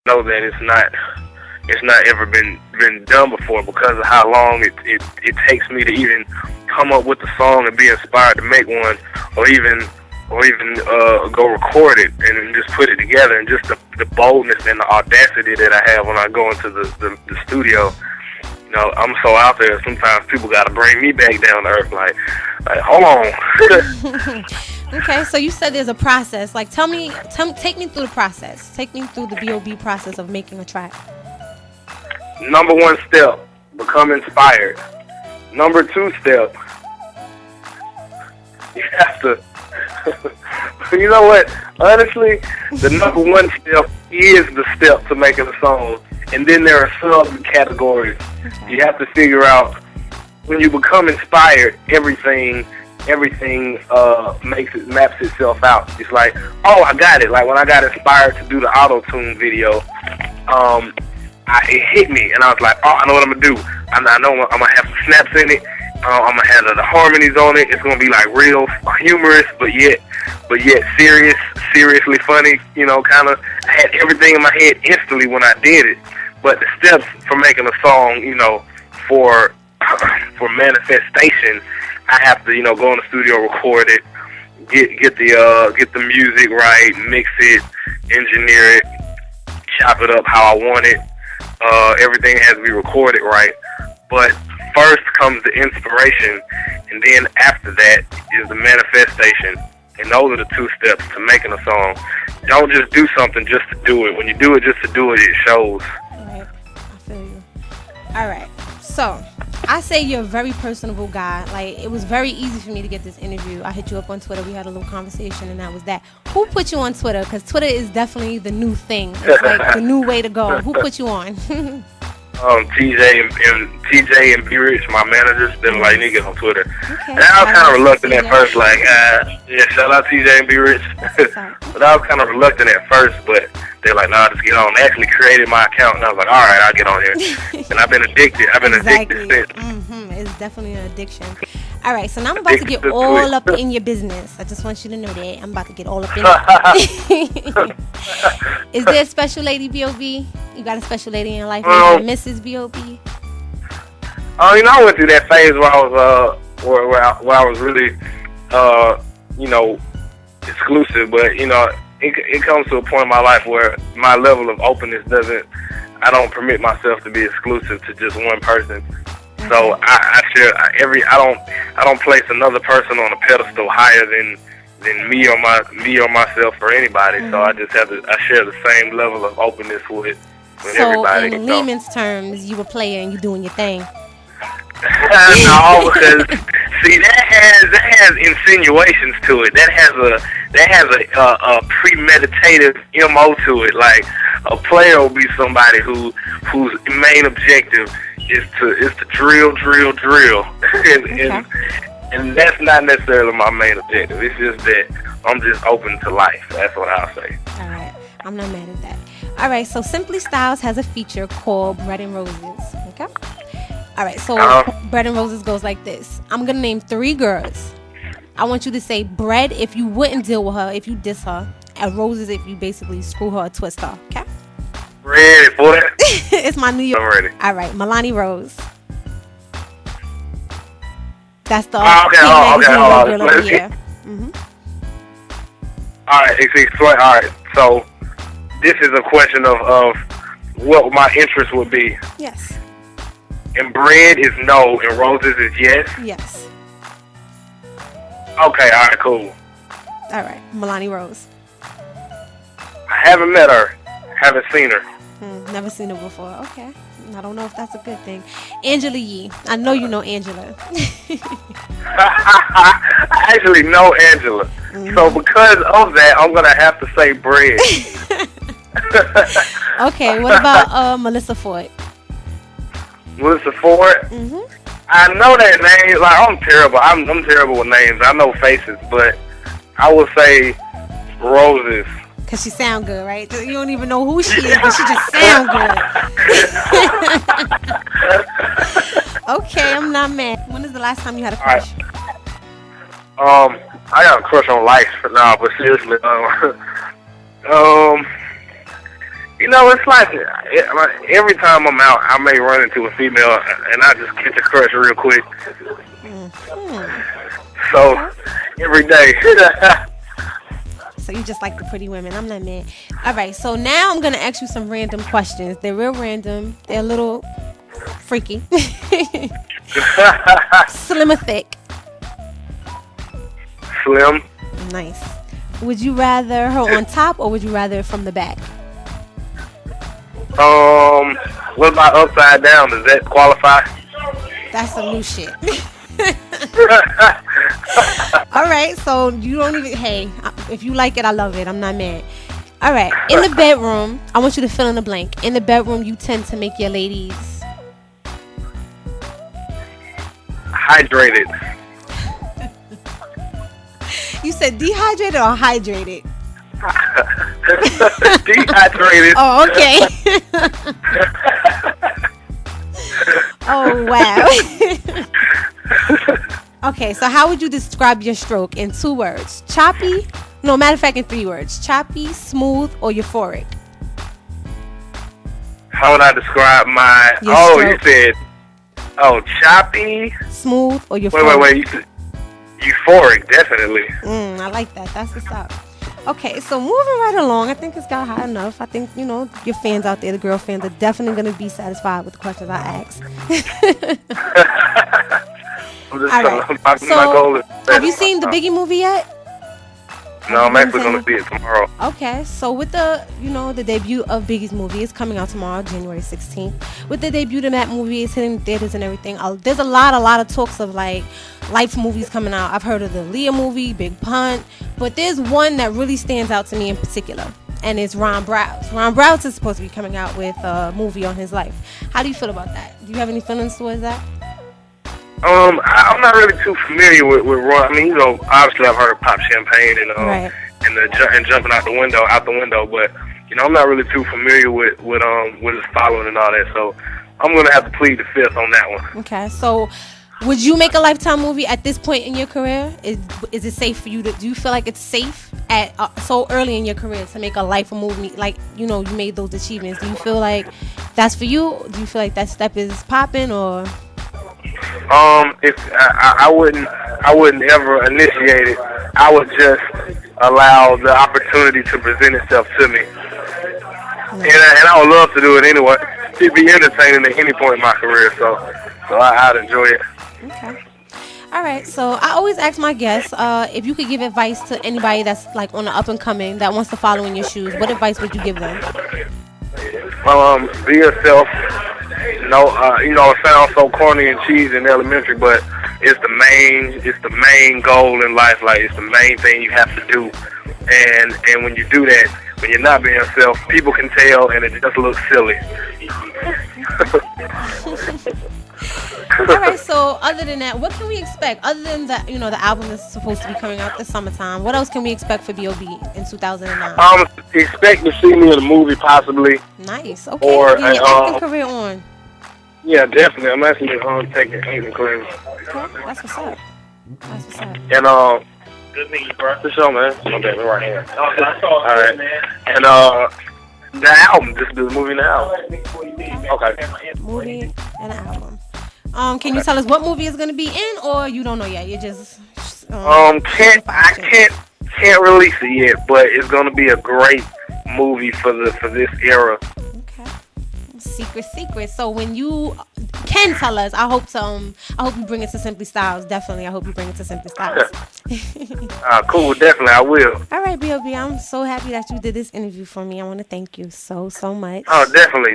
know that it's not ever been done before because of how long it takes me to even come up with the song and be inspired to make one, or even go record it and just put it together, and just the boldness and the audacity that I have when I go into the studio. You know, I'm so out there. Sometimes people got to bring me back down to earth. Like hold on. Okay, so you said there's a process. Like, take me through the process. Take me through the B.o.B process of making a track. Number 1 step, become inspired. Number 2 step, you have to. You know what? Honestly, the number 1 step is the step to making a song, and then there are subcategories. Okay. You have to figure out when you become inspired. Everything maps itself out. It's like, oh, I got it. Like when I got inspired to do the auto-tune video, it hit me, and I was like, oh, I know what I'm gonna do. I know I'm gonna have some snaps in it. I'm gonna have the harmonies on it. It's gonna be like real humorous, but yet seriously funny. You know, kind of. I had everything in my head instantly when I did it. But the steps for making a song, you know, for manifestation, I have to, you know, go in the studio, record it, get the music right, mix it, engineer it, chop it up how I want it. Everything has to be recorded right. But first comes the inspiration, and then after that is the manifestation. And those are the 2 steps to making a song. Don't just do something just to do it. When you do it just to do it, it shows. All right, I feel you. All right, so I say you're a very personable guy. Like, it was very easy for me to get this interview. I hit you up on Twitter. We had a little conversation, and that was that. Who put you on Twitter? Because Twitter is definitely the new thing. It's like the new way to go. Who put you on? TJ and B.Rich, my managers, they were like, nigga, on Twitter. Okay. And I was kind of reluctant at first, like, yeah, shout out TJ and B.Rich. But I was kind of reluctant at first, but they're like, nah, just get on. They actually created my account, and I was like, all right, I'll get on here. And I've been addicted. Addicted since. Mm-hmm. It's definitely an addiction. All right, so now I'm about to get all up in your business. I just want you to know that. I'm about to get all up in it. Is there a special lady, B.o.B? You got a special lady in your life, Mrs. B.o.B? You know, I went through that phase where I was where I was really, you know, exclusive. But you know, it comes to a point in my life where my level of openness I don't permit myself to be exclusive to just one person. Okay. So I don't place another person on a pedestal higher than me or myself or anybody. Mm-hmm. So I share the same level of openness with everybody. So in layman's terms, you a player and you doing your thing. No, because see, that has insinuations to it. That has a premeditative MO to it. Like a player will be somebody whose main objective is to drill, and that's not necessarily my main objective. It's just that I'm just open to life. That's what I'll say. All right, I'm not mad at that. All right, so Simply Styles has a feature called Bread and Roses. Okay. All right, so Bread and Roses goes like this. I'm going to name 3 girls. I want you to say bread if you wouldn't deal with her, if you diss her, and roses if you basically screw her or twist her, okay? Ready for that? It's my New York. I'm ready. All right, Milani Rose. That's the okay. Over here. Mm-hmm. All right, all right. So this is a question of what my interest would be. Yes. And bread is no, and roses is yes? Yes. Okay, all right, cool. All right, Milani Rose. I haven't met her. Haven't seen her. Never seen her before. Okay. I don't know if that's a good thing. Angela Yee. I know you know Angela. I actually know Angela. Mm-hmm. So because of that, I'm going to have to say bread. Okay, what about Melissa Ford? Melissa Ford? Mm-hmm. I know that name. Like, I'm terrible. I'm terrible with names. I know faces, but I would say roses. Because she sound good, right? You don't even know who she is, but she just sound good. Okay, I'm not mad. When is the last time you had a crush? Right. I got a crush on Life for now, but seriously, You know, it's like every time I'm out, I may run into a female, and I just catch a crush real quick. So every day. So you just like the pretty women. I'm not mad. All right. So now I'm gonna ask you some random questions. They're real random. They're a little freaky. Slim or thick? Slim. Nice. Would you rather her on top or would you rather from the back? What about upside down? Does that qualify? That's some new shit. All right, so you don't even. Hey, if you like it, I love it. I'm not mad. All right, in the bedroom, I want you to fill in the blank. In the bedroom, you tend to make your ladies hydrated. You said dehydrated or hydrated? Dehydrated. Oh, okay. Oh, wow. Okay, so how would you describe your stroke in 2 words? Choppy? No, matter of fact, in 3 words. Choppy, smooth, or euphoric? How would I describe my... Your stroke. You said... Oh, choppy? Smooth, or euphoric? Wait. You said euphoric, definitely. I like that. That's what's up. Okay, so moving right along, I think it's got high enough. I think, your fans out there, the girl fans, are definitely going to be satisfied with the questions I asked. I'm just All right. my goal is have you seen the Biggie movie yet? No, I'm actually going to see it tomorrow. Okay, so with the, the debut of Biggie's movie, it's coming out tomorrow, January 16th. With the debut of that movie, it's hitting theaters and everything. There's a lot of talks of like life movies coming out. I've heard of the Leah movie, Big Pun, but there's one that really stands out to me in particular, and it's Ron Browse. Ron Browse is supposed to be coming out with a movie on his life. How do you feel about that? Do you have any feelings towards that? I'm not really too familiar with Ron. I mean, obviously I've heard of Pop Champagne and right. and jumping out the window, but I'm not really too familiar with his following and all that. So I'm gonna have to plead the fifth on that one. Okay, so would you make a Lifetime movie at this point in your career? Is it safe for you to? Do you feel like it's safe at so early in your career to make a life movie? Like you made those achievements. Do you feel like that's for you? Do you feel like that step is popping or? If I wouldn't ever initiate it. I would just allow the opportunity to present itself to me, and I would love to do it anyway. It'd be entertaining at any point in my career, so I'd enjoy it. Okay. All right. So I always ask my guests if you could give advice to anybody that's like on the up and coming that wants to follow in your shoes. What advice would you give them? Be yourself. It sounds so corny and cheesy and elementary, but it's the main goal in life. Like it's the main thing you have to do, and when you do that, when you're not being yourself, people can tell, and it just looks silly. All right. So other than that, what can we expect? Other than that, the album is supposed to be coming out this summertime. What else can we expect for B.o.B in 2009? Expect to see me in a movie, possibly. Nice. Okay. Or your acting career on. Yeah, definitely. I'm actually taking acting classes. Okay, that's what's up. And good meeting you, bro. For sure, man. My baby right here. All right. And the album, just the movie and the album. Okay. Movie and an album. Can you tell us what movie is going to be in, or you don't know yet? You just can't release it yet, but it's going to be a great movie for this era. Okay. Secret. So when you can tell us, I hope you bring it to Simply Styles. Definitely, I hope you bring it to Simply Styles. Cool, definitely, I will. All right, B.o.B, I'm so happy that you did this interview for me. I want to thank you so much. Oh, definitely.